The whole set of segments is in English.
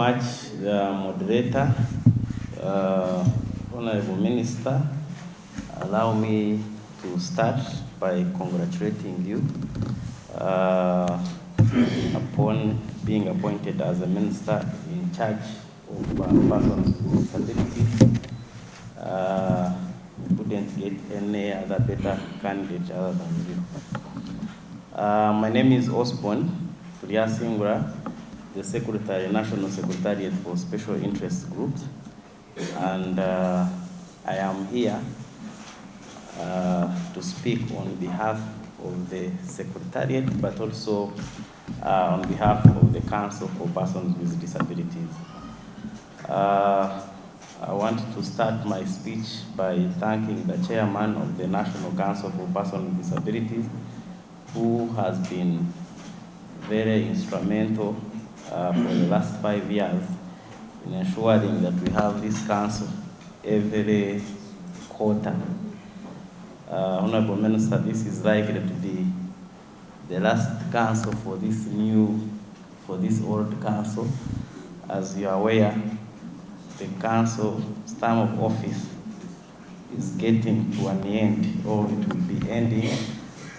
much, the moderator, Honorable Minister. Allow me to start by congratulating you upon being appointed as a minister in charge of persons with disabilities. Couldn't get any other better candidate other than you. My name is Osborne Singura, the Secretary, National Secretariat for Special Interest Groups, and I am here to speak on behalf of the Secretariat, but also on behalf of the Council for Persons with Disabilities. I want to start my speech by thanking the Chairman of the National Council for Persons with Disabilities, who has been very instrumental for the last 5 years in ensuring that we have this council every quarter. Honorable Minister, this is likely to be the last council for this old council. As you are aware, the council's term of office is getting to an end, or it will be ending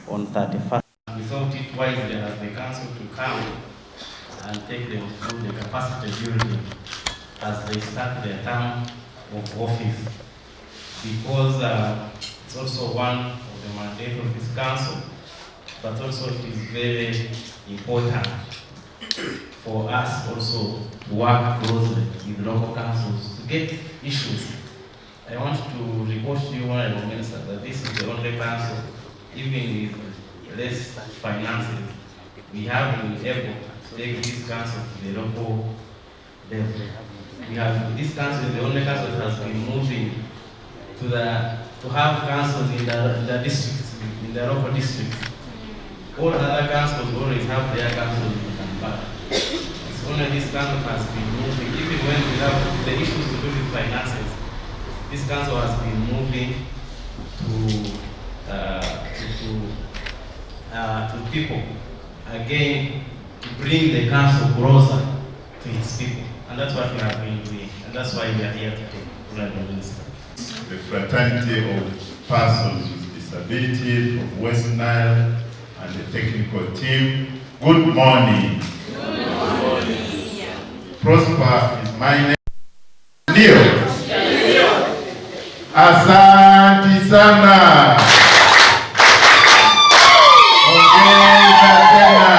on 31st. We thought it wiser as the council to come and take them through the capacity building as they start their term of office, because it's also one of the mandates of this council, but also it is very important for us also to work closely with local councils to get issues. I want to report to you, Honorable Minister, that this is the only council, even with less finances, we have been able to take this council to the local level. This council is the only council that has been moving to have councils in the districts, in the local districts. All other councils always have their councils in Kampala. It's only this council has been moving, even when we have the issues to do with finances. This council has been moving to people, again, to bring the council closer to its people. And that's what we have been doing. And that's why we are here today, Honorable Minister. The fraternity of persons with disabilities of West Nile and the technical team, good morning. Good morning. Prosper is my name. Ndio. Asante sana. Ongeza tena.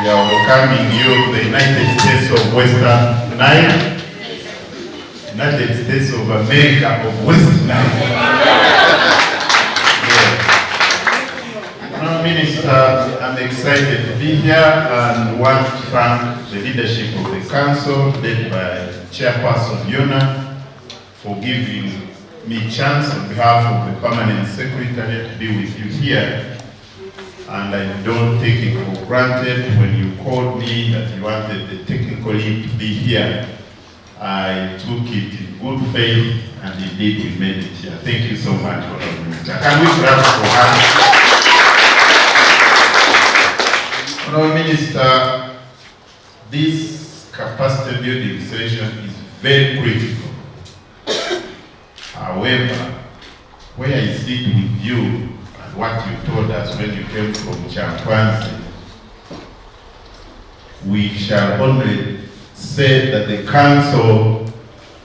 We are welcoming you to the United States of Western Nile, United States of America of West Nile. Minister, I'm excited to be here and want to thank the leadership of the council, led by Chairperson Yona, for giving me chance on behalf of the permanent secretary to be with you here. And I don't take it for granted. When you called me that you wanted the technical lead to be here, I took it in good faith, and indeed we made it here. Thank you so much, Honorable Minister. Can we clap for her? Honorable Minister, this capacity building session is very critical. However, where I sit with you and what you told us when you came from Chankwanzi, we shall only say that the council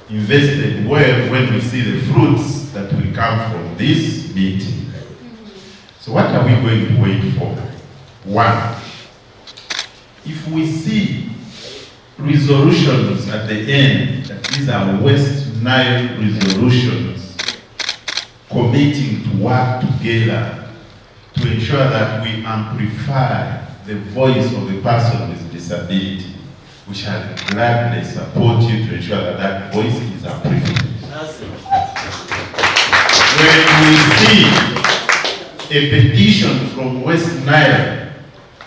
invested well when we see the fruits that will come from this meeting. So what are we going to wait for? One, if we see resolutions at the end, that these are West Nile resolutions, committing to work together to ensure that we amplify the voice of the person with disability, we shall gladly support you to ensure that that voice is amplified. When we see a petition from West Nile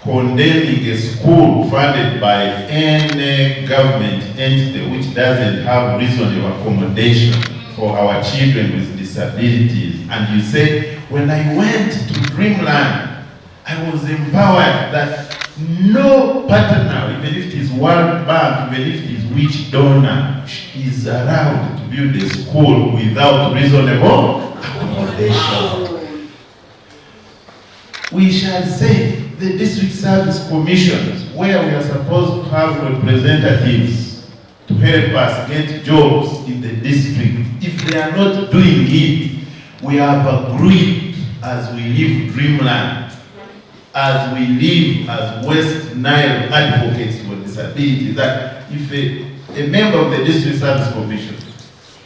condemning a school funded by any government entity which doesn't have reasonable accommodation for our children with disabilities, and you say, when I went to Dreamland, I was empowered that partner, even if it is World Bank, even if it is which donor, is allowed to build a school without reasonable accommodation. We shall say the district service commissions, where we are supposed to have representatives to help us get jobs in the district, if they are not doing it, we have agreed as we leave Dreamland, as we live as West Nile advocates for disability, that if a member of the District Service Commission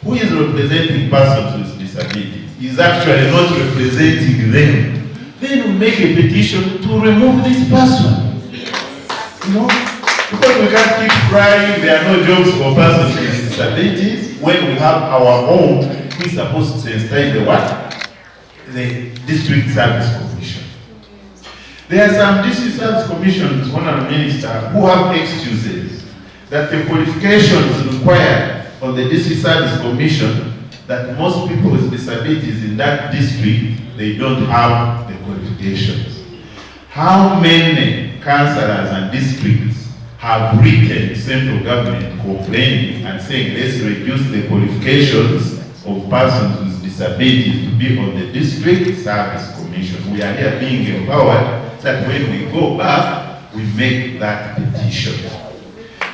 who is representing persons with disabilities is actually not representing them, then we make a petition to remove this person. You know? Because we can't keep crying there are no jobs for persons with disabilities when we have our own who is supposed to sensitize the what? The District Service Commission. There are some District Service Commissions, Honourable Minister, who have excuses that the qualifications required of the District Service Commission, that most people with disabilities in that district, they don't have the qualifications. How many councillors and districts have written to central government complaining and saying let's reduce the qualifications of persons with disabilities to be on the District Service Commission? We are here being empowered that when we go back, we make that petition.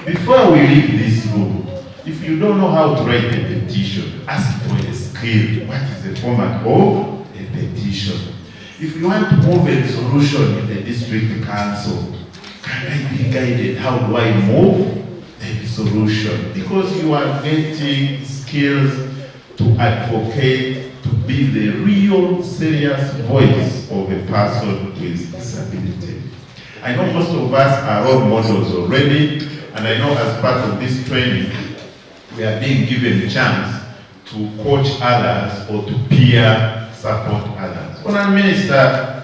Before we leave this room, if you don't know how to write a petition, ask for a skill. What is the format of a petition? If you want to move a resolution in the district council, can I be guided? How do I move the resolution? Because you are getting skills to advocate, to be the real serious voice of a person with disability. I know most of us are role models already, and I know as part of this training, we are being given a chance to coach others or to peer support others. Honourable Minister,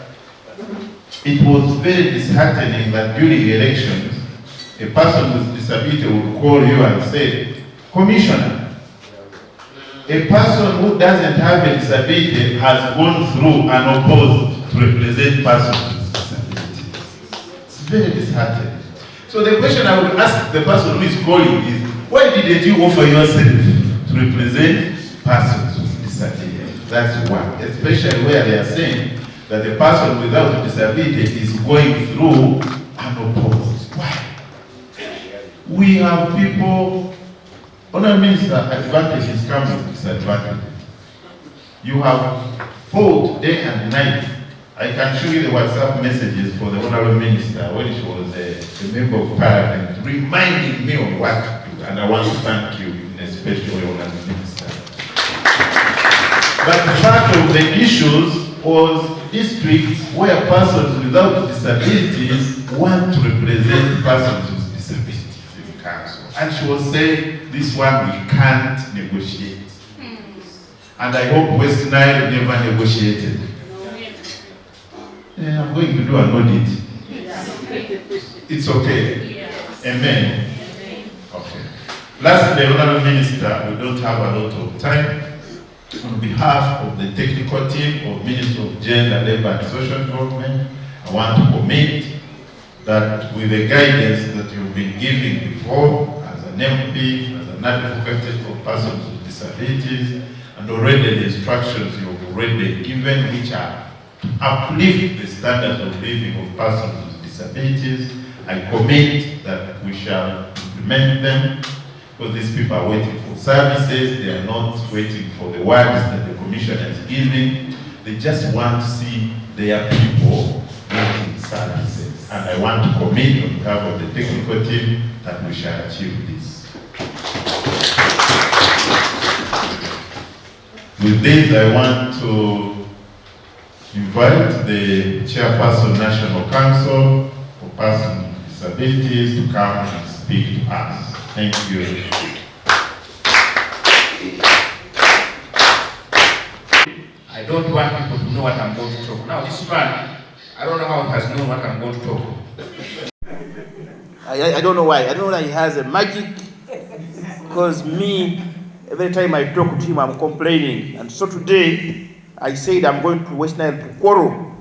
it was very disheartening that during elections, a person with disability would call you and say, Commissioner, a person who doesn't have a disability has gone through and opposed to represent persons with disabilities. It's very disheartening. So the question I would ask the person who is calling is, why didn't you offer yourself to represent persons with disabilities? That's one, especially where they are saying that the person without a disability is going through unopposed. Why? We have people, Honourable Minister, advantages come with disadvantages. You have fought day and night. I can show you the WhatsApp messages for the Honourable Minister when she was a member of Parliament, reminding me of what to do, and I want to thank you in a special way, Honourable Minister. But part of the issues was districts where persons without disabilities want to represent persons with disabilities in the council. And she was saying, this one we can't negotiate. And I hope West Nile never negotiated. Yeah, I'm going to do an audit. It's okay. Yes. Amen. Okay. Lastly, Honourable Minister, we don't have a lot of time. On behalf of the technical team of Ministry of Gender, Labour and Social Development, I want to commit that with the guidance that you've been giving before, as an MP, as an advocate for persons with disabilities, and already the instructions you've already given, which are to uplift the standards of living of persons with disabilities, I commit that we shall implement them, because these people are waiting for services, they are not waiting for the words that the Commission is giving, they just want to see their people getting services. And I want to commit on behalf of the technical team that we shall achieve this. With this, I want to invite the Chairperson National Council for Persons with Disabilities to come and speak to us. Thank you. I don't want people to know what I'm going to talk. Now this man, I don't know how he has known what I'm going to talk. I don't know why. I don't know that he has a magic, because me, every time I talk to him, I'm complaining. And so today, I said I'm going to West Nile to quarrel.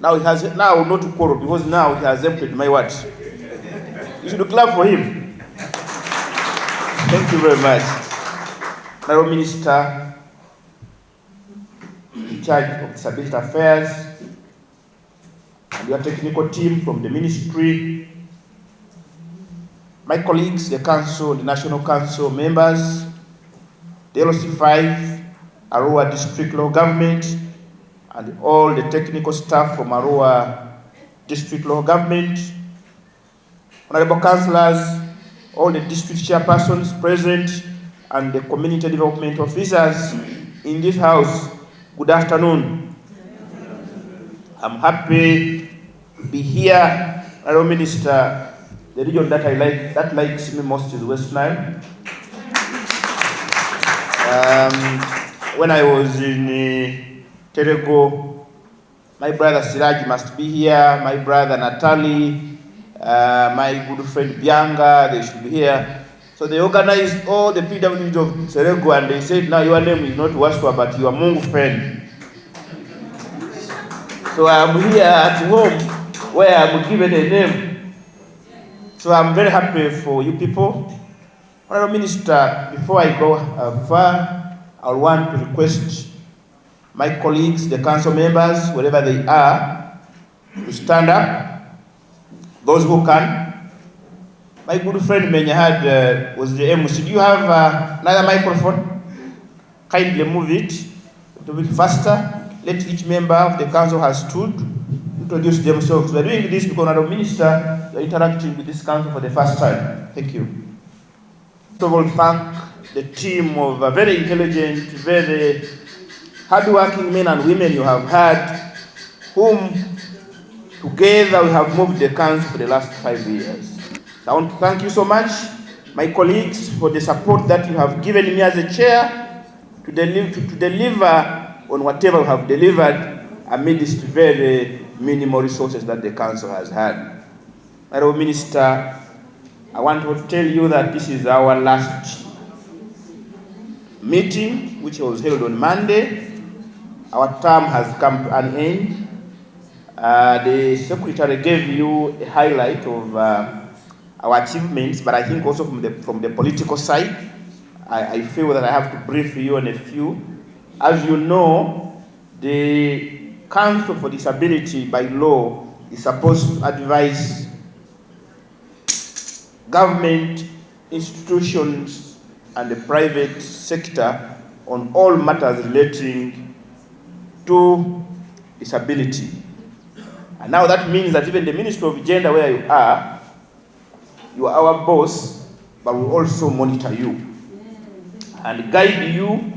Now he has, now not to quarrel, because now he has emptied my words. You should clap for him. Thank you very much. Honorable Minister in charge of Disability Affairs, and your technical team from the ministry, my colleagues, the council, the national council members, the LOC5, Arua District Law Government, and all the technical staff from Arua District Law Government, honorable councillors, all the district chairpersons present, and the community development officers in this house, good afternoon. I'm happy to be here. Honorable Minister, the region that I like, that likes me most is West Nile. When I was in Terego, my brother Siraj must be here, my brother Natali, my good friend Bianga, they should be here. So they organized all the PWDs of Terego, and they said, now your name is not Waswa, but you are Mungu friend. So I'm here at home where I'm given a name. So I'm very happy for you people. Honorable Minister, before I go far, I want to request my colleagues, the council members, wherever they are, to stand up. Those who can. My good friend Menyahad was the MC. Do you have another microphone? Kindly move it a little bit faster. Let each member of the council has stood introduce themselves. We are doing this because Honorable Minister, you are interacting with this council for the first time. Thank you. First of all, thank the team of very intelligent, very hardworking men and women you have had, whom together we have moved the council for the last 5 years. So I want to thank you so much, my colleagues, for the support that you have given me as a chair to deliver on whatever we have delivered amidst very minimal resources that the council has had. Honorable Minister, I want to tell you that this is our last meeting, which was held on Monday. Our term has come to an end. The Secretary gave you a highlight of our achievements, but I think also from the political side, I feel that I have to brief you on a few. As you know, the Council for Disability by law is supposed to advise government, institutions, and the private sector on all matters relating to disability. And now that means that even the Ministry of Gender, where you are our boss, but we also monitor you and guide you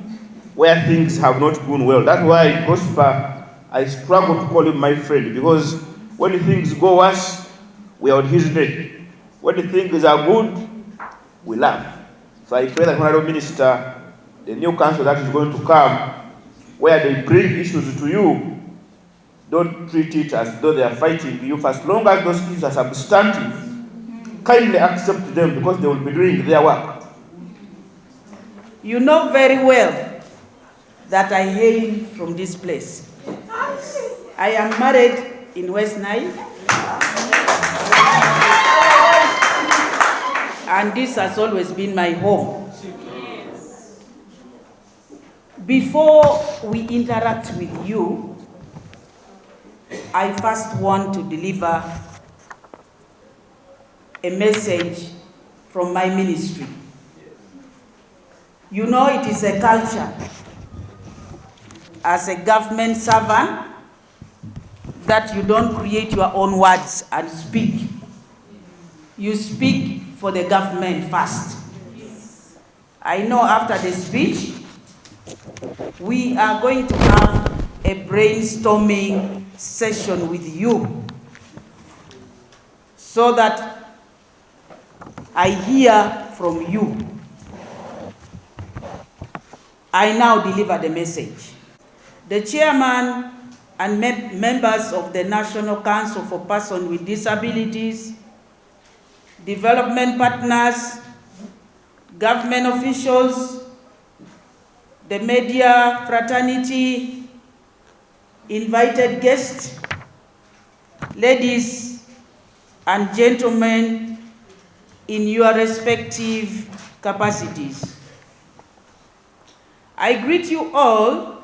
where things have not gone well. That's why, Prosper, I struggle to call you my friend, because when things go worse, we are on his neck. When the things are good, we laugh. So I pray that Honorable Minister, the new council that is going to come, where they bring issues to you, don't treat it as though they are fighting you. For as long as those issues are substantive, kindly accept them, because they will be doing their work. You know very well that I hail from this place. I am married in West Nile, and this has always been my home. Before we interact with you, I first want to deliver a message from my ministry. You know, it is a culture as a government servant that you don't create your own words and speak. You speak for the government first. I know after the speech, we are going to have a brainstorming session with you so that I hear from you. I now deliver the message. The chairman and members of the National Council for Persons with Disabilities, development partners, government officials, the media fraternity, invited guests, ladies and gentlemen, in your respective capacities. I greet you all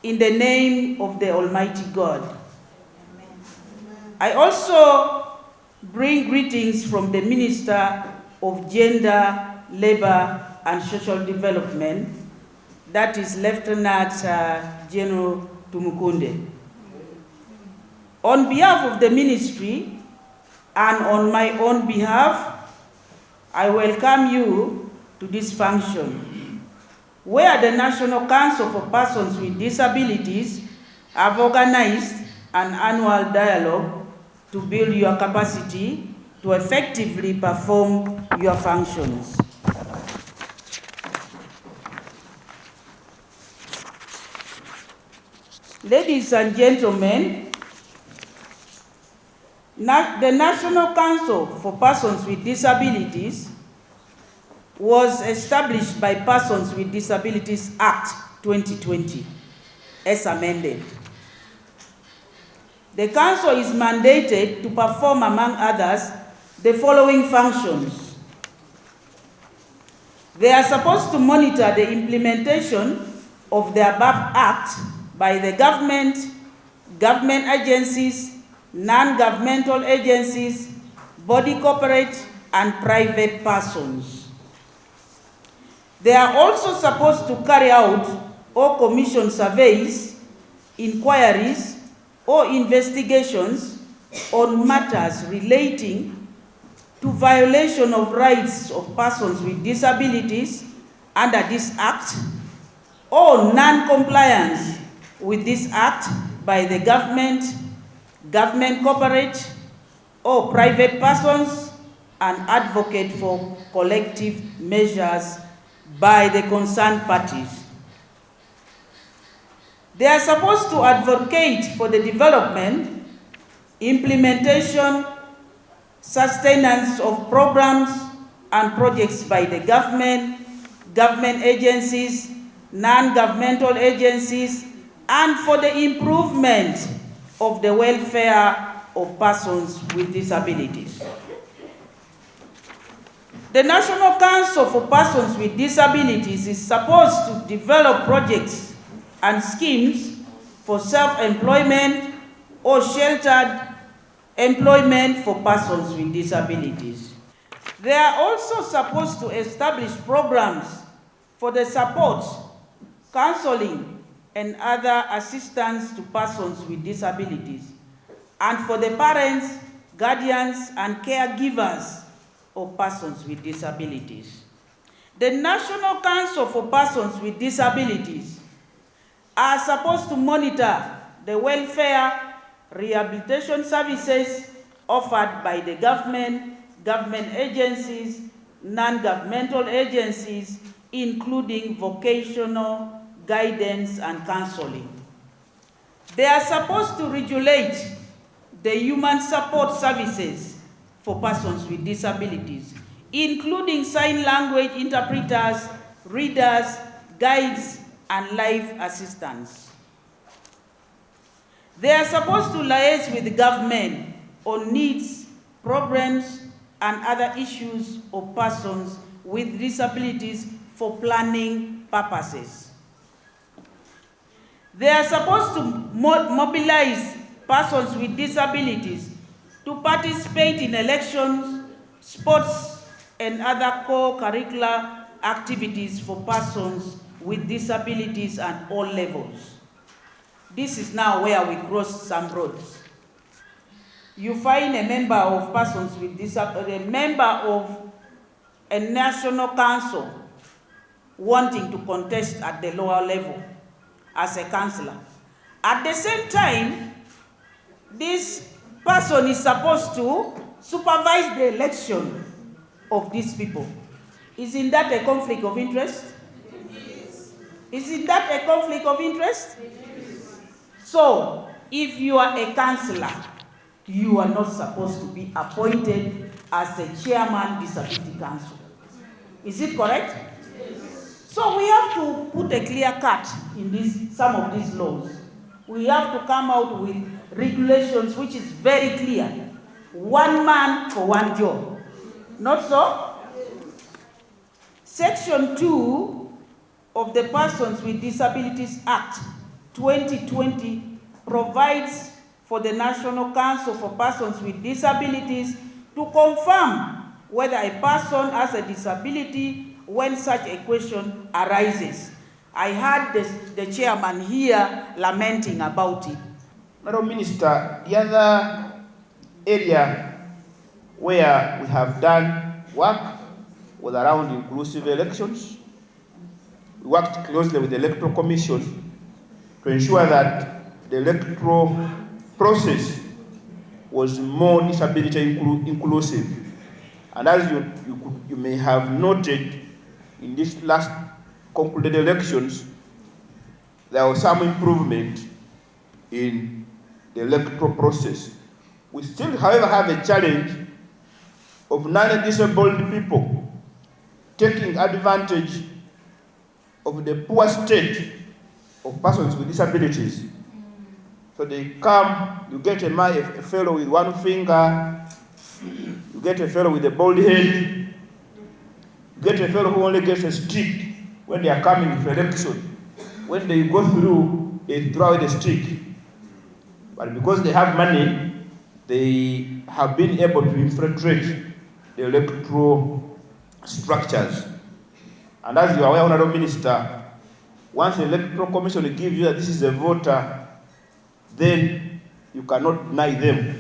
in the name of the Almighty God. I also bring greetings from the Minister of Gender, Labor and Social Development, that is Lieutenant General Tumukunde. On behalf of the ministry and on my own behalf, I welcome you to this function, where the National Council for Persons with Disabilities have organized an annual dialogue to build your capacity to effectively perform your functions. Ladies and gentlemen, the National Council for Persons with Disabilities was established by Persons with Disabilities Act 2020, as amended. The Council is mandated to perform, among others, the following functions. They are supposed to monitor the implementation of the above Act by the government, government agencies, non-governmental agencies, body corporate, and private persons. They are also supposed to carry out or commission surveys, inquiries, or investigations on matters relating to violation of rights of persons with disabilities under this Act, or non-compliance with this Act by the government, government corporate, or private persons, and advocate for collective measures by the concerned parties. They are supposed to advocate for the development, implementation, sustenance of programs and projects by the government, government agencies, non-governmental agencies, and for the improvement of the welfare of persons with disabilities. The National Council for Persons with Disabilities is supposed to develop projects and schemes for self-employment or sheltered employment for persons with disabilities. They are also supposed to establish programs for the support, counseling, and other assistance to persons with disabilities, and for the parents, guardians, and caregivers of persons with disabilities. The National Council for Persons with Disabilities are supposed to monitor the welfare, rehabilitation services offered by the government, government agencies, non-governmental agencies, including vocational, guidance, and counseling. They are supposed to regulate the human support services for persons with disabilities, including sign language interpreters, readers, guides, and life assistants. They are supposed to liaise with the government on needs, problems, and other issues of persons with disabilities for planning purposes. They are supposed to mobilize persons with disabilities to participate in elections, sports, and other co-curricular activities for persons with disabilities at all levels. This is now where we cross some roads. You find a member of persons with disabilities, a member of a national council wanting to contest at the lower level as a councillor. At the same time, this person is supposed to supervise the election of these people. Isn't that a conflict of interest? Isn't that a conflict of interest? So, if you are a councillor, you are not supposed to be appointed as the chairman Disability Council. Is it correct? So we have to put a clear cut in some of these laws. We have to come out with regulations which is very clear. One man for one job. Not so? Section 2 of the Persons with Disabilities Act 2020 provides for the National Council for Persons with Disabilities to confirm whether a person has a disability when such a question arises. I heard the chairman here lamenting about it. Madam Minister, the other area where we have done work was around inclusive elections. We worked closely with the Electoral Commission to ensure that the electoral process was more disability inclusive. And as you may have noted, in this last concluded elections, there was some improvement in the electoral process. We still, however, have a challenge of non-disabled people taking advantage of the poor state of persons with disabilities. So they come, you get a fellow with one finger, you get a fellow with a bald head, you get a fellow who only gets a stick when they are coming for election. When they go through, they throw away the stick. But because they have money, they have been able to infiltrate the electoral structures. And as you are aware, Honorable Minister, once the Electoral Commission gives you that this is a voter, then you cannot deny them.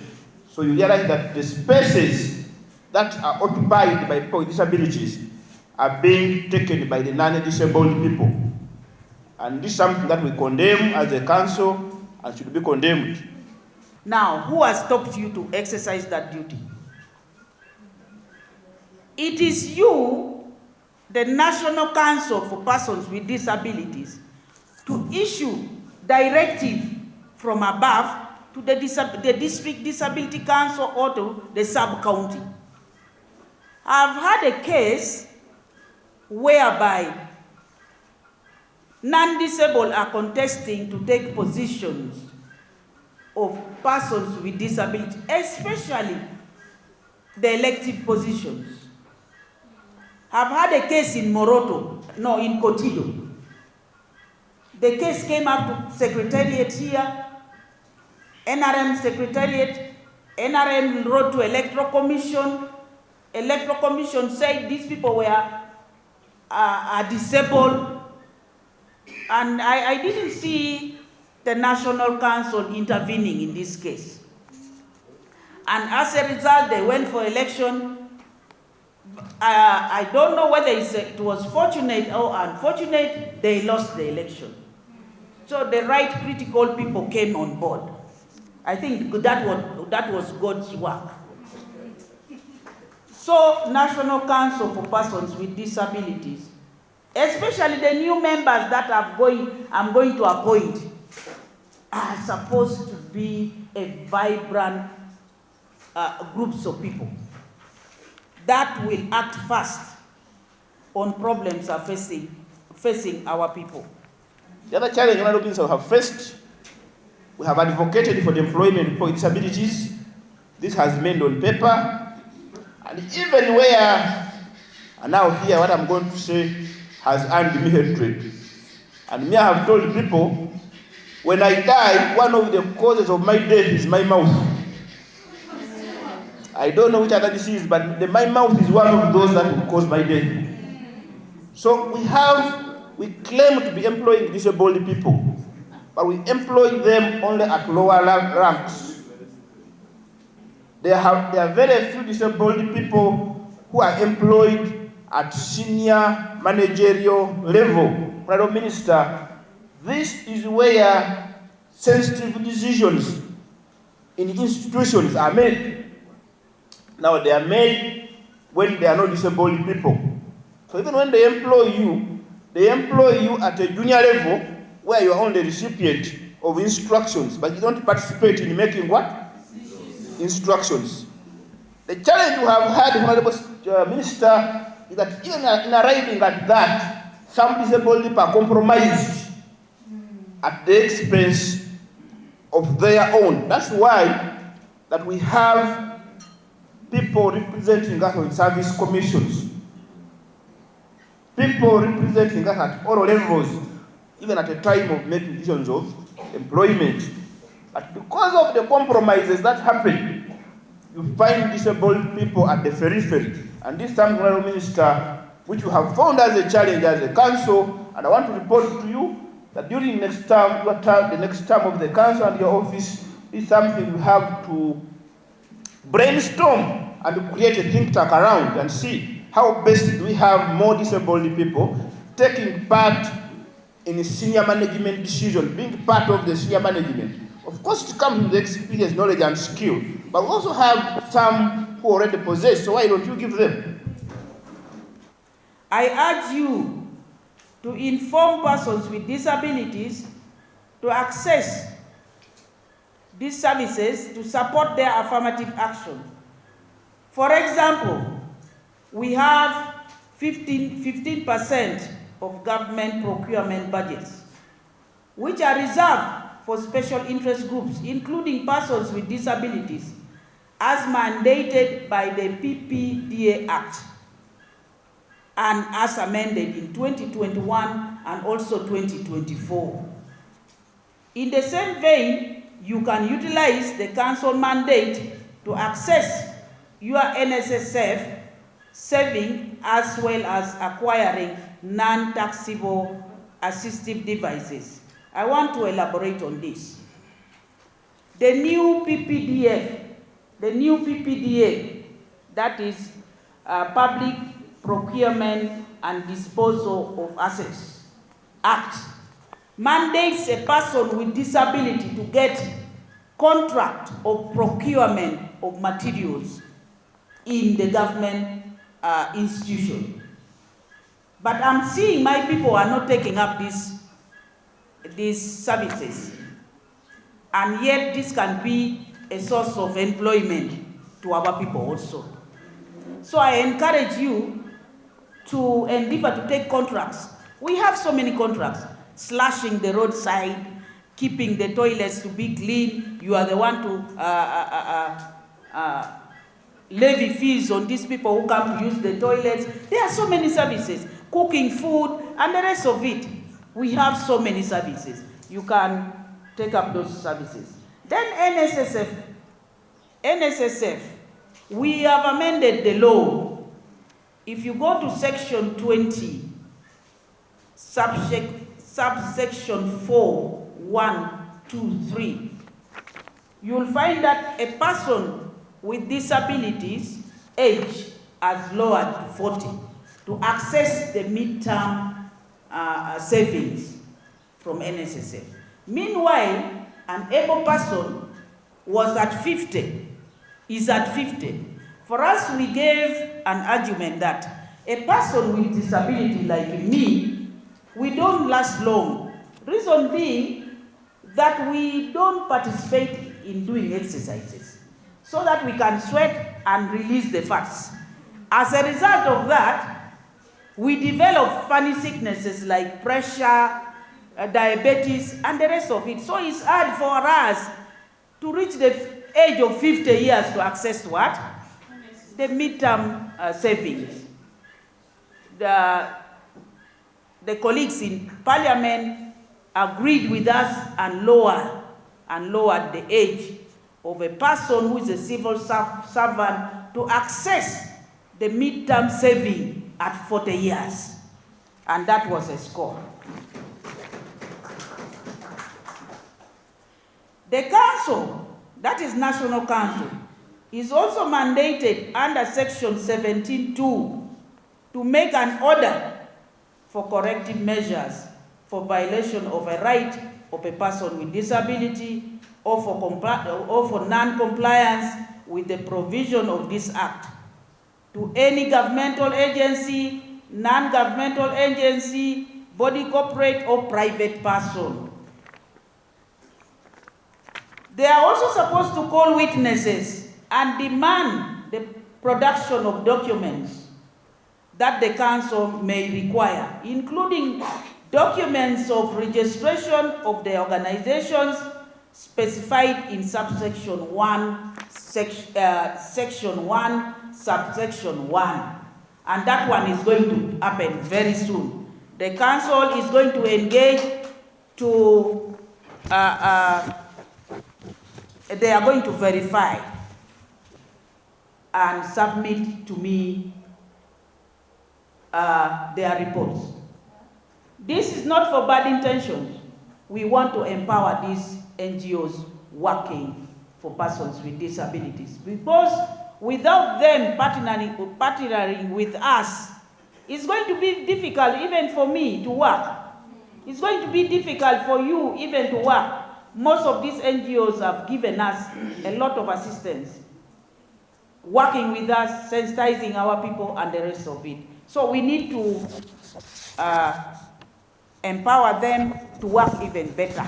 So you realize that the spaces that are occupied by people with disabilities are being taken by the non-disabled people. And this is something that we condemn as a council and should be condemned. Now, who has stopped you to exercise that duty? It is you, the National Council for Persons with Disabilities, to issue directive from above to the District Disability Council or to the sub-county. I've had a case whereby non-disabled are contesting to take positions of persons with disability, especially the elective positions. I've had a case in in Kotido. The case came up to Secretariat here, NRM Secretariat, NRM wrote to Electoral Commission. Electoral Commission said these people are disabled, and I didn't see the National Council intervening in this case. And as a result, they went for election. I don't know whether it was fortunate or unfortunate, they lost the election. So the right critical people came on board. I think that was God's work. So National Council for Persons with Disabilities, especially the new members that I'm going to appoint, are supposed to be a vibrant groups of people that will act fast on problems are facing our people. The other challenge we have faced, we have advocated for the employment of people with disabilities. This has been on paper. And even where, and now here what I'm going to say has earned me hatred. And me, I have told people, when I die, one of the causes of my death is my mouth. I don't know which other disease, but my mouth is one of those that will cause my death. So we claim to be employing disabled people, but we employ them only at lower ranks. There are very few disabled people who are employed at senior managerial level. Madam Minister, this is where sensitive decisions in institutions are made. Now they are made when they are not disabled people. So even when they employ you at a junior level where you are only the recipient of instructions, but you don't participate in making what? Instructions. The challenge we have had, Honorable Minister, is that even in arriving at that, some disabled people are compromised at the expense of their own. That's why that we have people representing us on service commissions, people representing us at all levels, even at a time of making decisions of employment. But because of the compromises that happen, you find disabled people at the periphery. And this is something, Honourable Minister, which you have found as a challenge as a council, and I want to report to you that during next term, the next term of the council and your office is something you have to brainstorm and to create a think tank around and see how best do we have more disabled people taking part in senior management decision, being part of the senior management. Of course, it comes with experience, knowledge, and skill, but we also have some who already possess, so why don't you give them? I urge you to inform persons with disabilities to access these services to support their affirmative action. For example, we have 15% of government procurement budgets, which are reserved for special interest groups, including persons with disabilities, as mandated by the PPDA Act and as amended in 2021 and also 2024. In the same vein, you can utilize the council mandate to access your NSSF saving as well as acquiring non-taxable assistive devices. I want to elaborate on this. The new PPDA, that is Public Procurement and Disposal of Assets Act, mandates a person with disability to get contract of procurement of materials in the government institution. But I'm seeing my people are not taking up these services. And yet this can be a source of employment to our people also. So I encourage you to endeavor to take contracts. We have so many contracts: slashing the roadside, keeping the toilets to be clean. You are the one to levy fees on these people who come to use the toilets. There are so many services, cooking food and the rest of it. We have so many services. You can take up those services. Then NSSF, we have amended the law. If you go to section 20, subsection 4, 1, 2, 3, you'll find that a person with disabilities age as lowered to 40 to access the midterm savings from NSSF. Meanwhile, an able person was at 50, is at 50. For us, we gave an argument that a person with disability like me, we don't last long. Reason being that we don't participate in doing exercises so that we can sweat and release the fats. As a result of that, we develop funny sicknesses like pressure, diabetes, and the rest of it. So it's hard for us to reach the age of 50 years to access what? The midterm savings. The colleagues in Parliament agreed with us and lowered the age of a person who is a civil servant to access the midterm saving at 40 years. And that was a score. The council, that is National Council, is also mandated under section 17.2 to make an order for corrective measures for violation of a right of a person with disability or for non-compliance with the provision of this act to any governmental agency, non-governmental agency, body corporate or private person. They are also supposed to call witnesses and demand the production of documents that the council may require, including documents of registration of the organizations, specified in subsection 1, section 1, subsection 1. And that one is going to happen very soon. The council is going to engage to, they are going to verify and submit to me their reports. This is not for bad intentions. We want to empower these NGOs working for persons with disabilities, because without them partnering with us, it's going to be difficult even for me to work. It's going to be difficult for you even to work. Most of these NGOs have given us a lot of assistance, working with us, sensitizing our people, and the rest of it. So we need to empower them to work even better.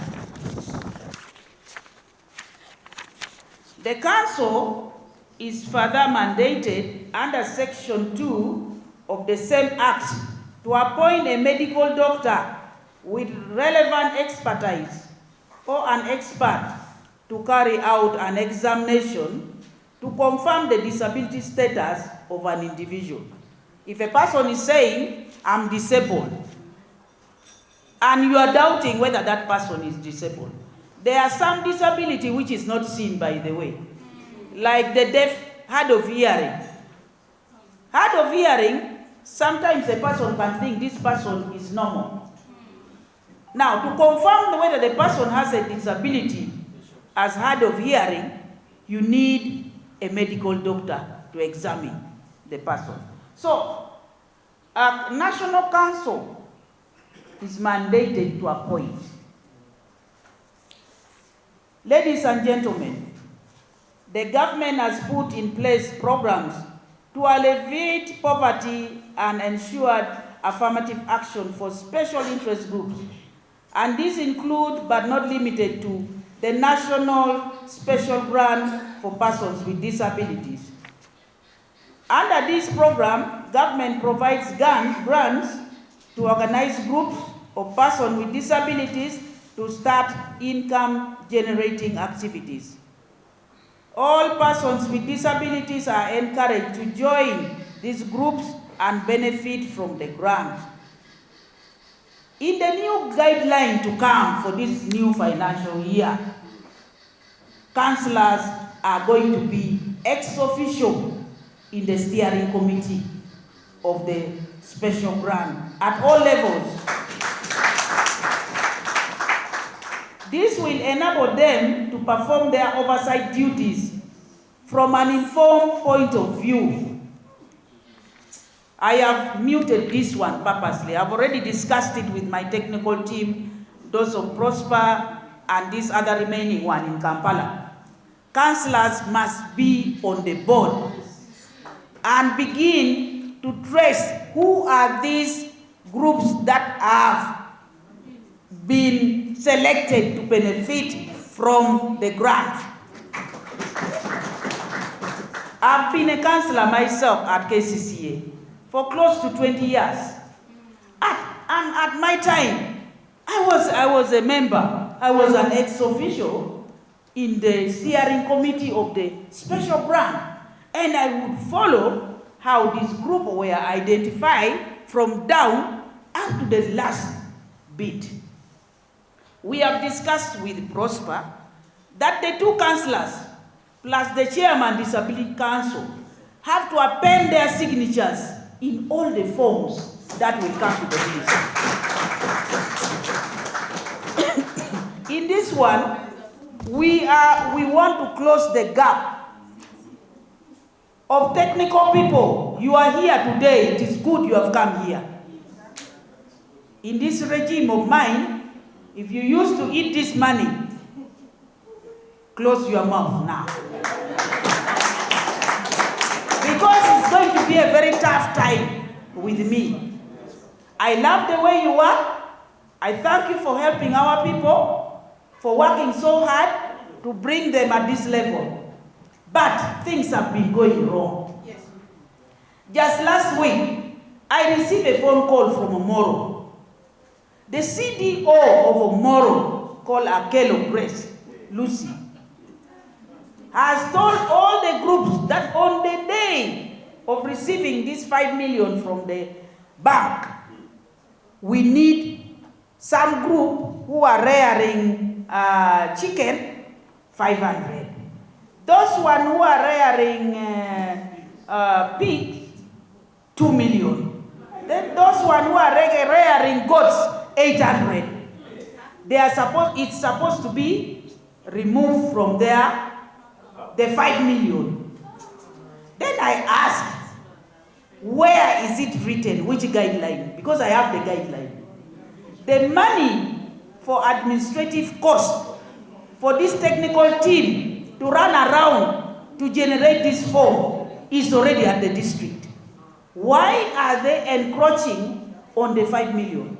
The council is further mandated under section 2 of the same act to appoint a medical doctor with relevant expertise or an expert to carry out an examination to confirm the disability status of an individual. If a person is saying, I'm disabled, and you are doubting whether that person is disabled, there are some disability which is not seen, by the way, like the deaf, hard of hearing. Hard of hearing, sometimes a person can think this person is normal. Now, to confirm whether the person has a disability as hard of hearing, you need a medical doctor to examine the person. So, a national council is mandated to appoint. Ladies and gentlemen, the government has put in place programs to alleviate poverty and ensure affirmative action for special interest groups. And these include, but not limited to, the National Special Grant for Persons with Disabilities. Under this program, government provides grants to organize groups of persons with disabilities to start income-generating activities. All persons with disabilities are encouraged to join these groups and benefit from the grant. In the new guideline to come for this new financial year, councillors are going to be ex officio in the steering committee of the special grant at all levels. This will enable them to perform their oversight duties from an informed point of view. I have muted this one purposely. I've already discussed it with my technical team, those of Prosper and this other remaining one in Kampala. Councillors must be on the board and begin to trace who are these groups that have been selected to benefit from the grant. I've been a councillor myself at KCCA for close to 20 years. At my time, I was a member. I was an ex-official in the steering committee of the special grant, and I would follow how this group were identified from down up to the last bit. We have discussed with Prosper that the two councillors plus the chairman Disability Council have to append their signatures in all the forms that will come to the ministry. In this one, we want to close the gap of technical people. You are here today. It is good you have come here. In this regime of mine, if you used to eat this money, close your mouth now. Because it's going to be a very tough time with me. I love the way you are. I thank you for helping our people, for working so hard to bring them at this level. But things have been going wrong. Yes. Just last week, I received a phone call from Omoro. The CDO of Omoro, called Akelo Grace, Lucy, has told all the groups that on the day of receiving this 5 million from the bank, we need some group who are rearing chicken, 500. Those one who are rearing pig, 2 million. Then those one who are rearing goats, 800. It's supposed to be removed from there, the 5 million. Then I asked, where is it written, which guideline? Because I have the guideline. The money for administrative cost for this technical team to run around to generate this form is already at the district. Why are they encroaching on the 5 million?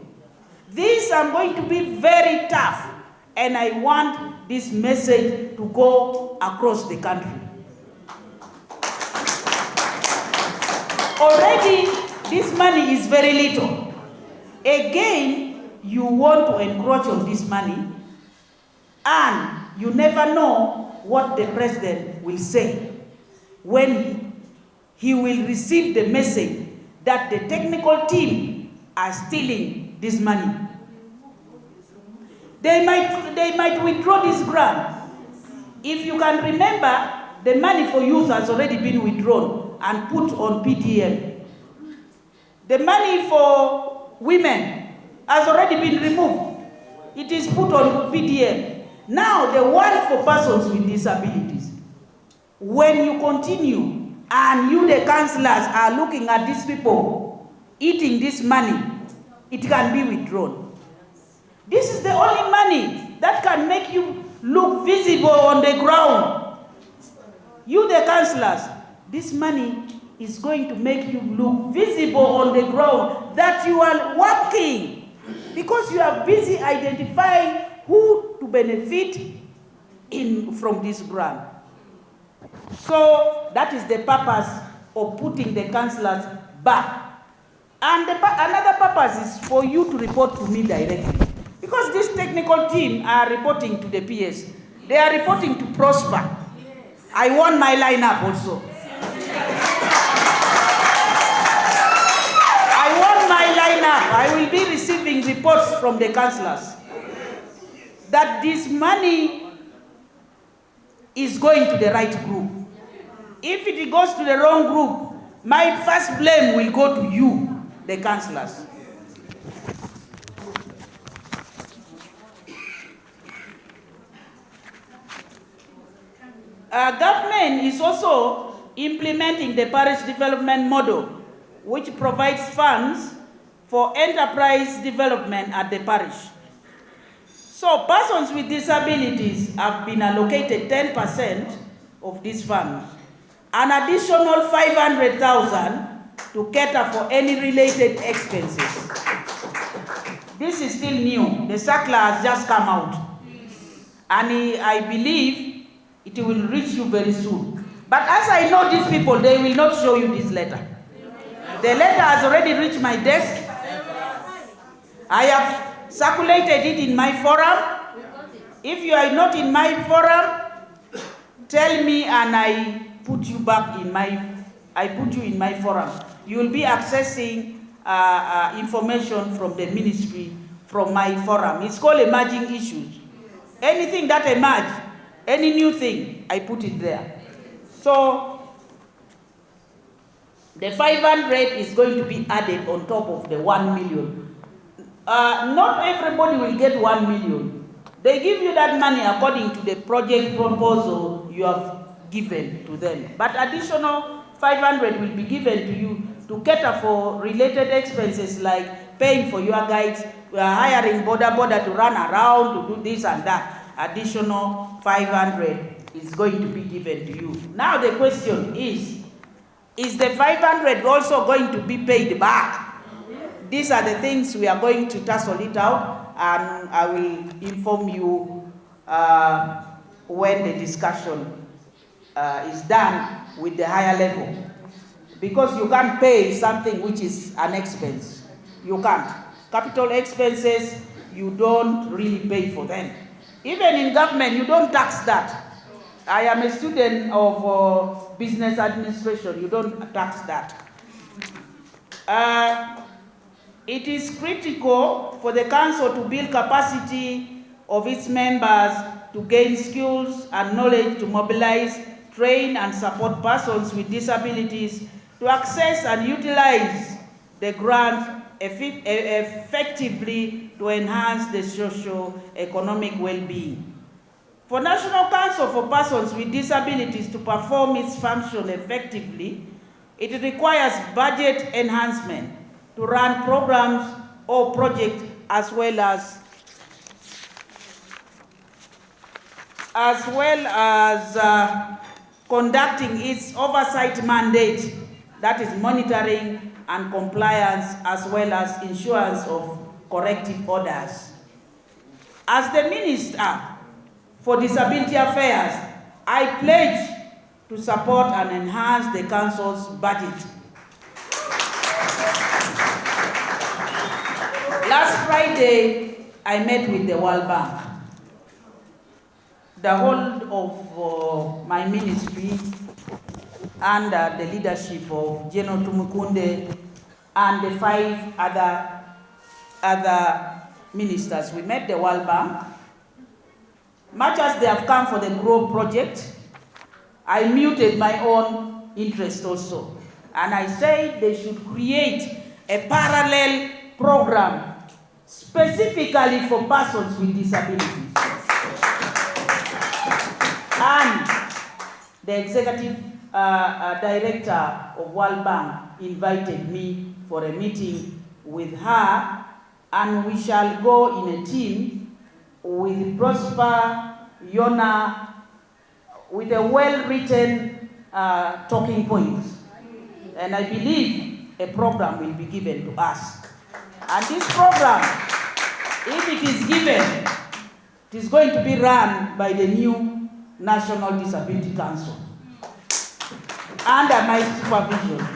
These are going to be very tough, and I want this message to go across the country. Already, this money is very little. Again, you want to encroach on this money, and you never know what the president will say when he will receive the message that the technical team are stealing this money. They might withdraw this grant. If you can remember, the money for youth has already been withdrawn and put on PDM. The money for women has already been removed. It is put on PDM. Now, the one for persons with disabilities. When you continue and you, the councillors, are looking at these people eating this money, it can be withdrawn. This is the only money that can make you look visible on the ground. You, the councillors, this money is going to make you look visible on the ground that you are working, because you are busy identifying who to benefit from this grant. So that is the purpose of putting the councillors back. And another purpose is for you to report to me directly. Because this technical team are reporting to the PS. They are reporting to Prosper. I want my lineup also. I want my lineup. I will be receiving reports from the councillors that this money is going to the right group. If it goes to the wrong group, my first blame will go to you, the councillors. Government is also implementing the parish development model, which provides funds for enterprise development at the parish. So persons with disabilities have been allocated 10% of these funds, an additional 500,000 to cater for any related expenses. This is still new. The circular has just come out, and I believe it will reach you very soon. But as I know these people, they will not show you this letter. The letter has already reached my desk. I have circulated it in my forum. If you are not in my forum, tell me and I put you back in my forum. You will be accessing information from the ministry from my forum. It's called emerging issues. Anything that emerges, any new thing, I put it there. So the 500 is going to be added on top of the 1 million. Not everybody will get 1 million. They give you that money according to the project proposal you have given to them. But additional 500 will be given to you to cater for related expenses like paying for your guides, hiring border to run around to do this and that. Additional 500 is going to be given to you. Now the question is the 500 also going to be paid back? These are the things we are going to tussle it out, and I will inform you when the discussion is done with the higher level. Because you can't pay something which is an expense. You can't. Capital expenses, you don't really pay for them. Even in government, you don't tax that. I am a student of business administration. You don't tax that. It is critical for the council to build capacity of its members to gain skills and knowledge to mobilize, train and support persons with disabilities to access and utilize the grants effectively to enhance the socio-economic well-being. For National Council for Persons with Disabilities to perform its function effectively, it requires budget enhancement to run programs or projects as well as conducting its oversight mandate, that is monitoring and compliance as well as issuance of corrective orders. As the Minister for Disability Affairs, I pledge to support and enhance the Council's budget. Last Friday, I met with the World Bank. The whole of my ministry under the leadership of General Tumukunde and the 5 other ministers, we met the World Bank. Much as they have come for the GROW project, I muted my own interest also. And I said they should create a parallel program specifically for persons with disabilities. And the executive director of World Bank invited me for a meeting with her, and we shall go in a team with Prosper, Yona, with a well-written talking points. And I believe a program will be given to us. And this program, if it is given, it is going to be run by the new National Disability Council under my supervision.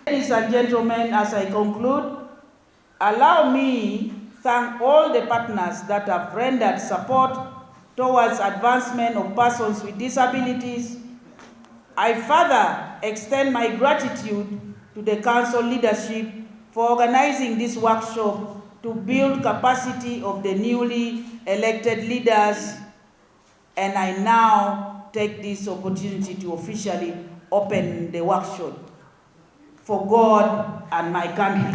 Ladies and gentlemen, as I conclude, allow me thank all the partners that have rendered support towards advancement of persons with disabilities. I further extend my gratitude to the Council leadership for organizing this workshop to build capacity of the newly elected leaders, and I now take this opportunity to officially open the workshop for God and my country.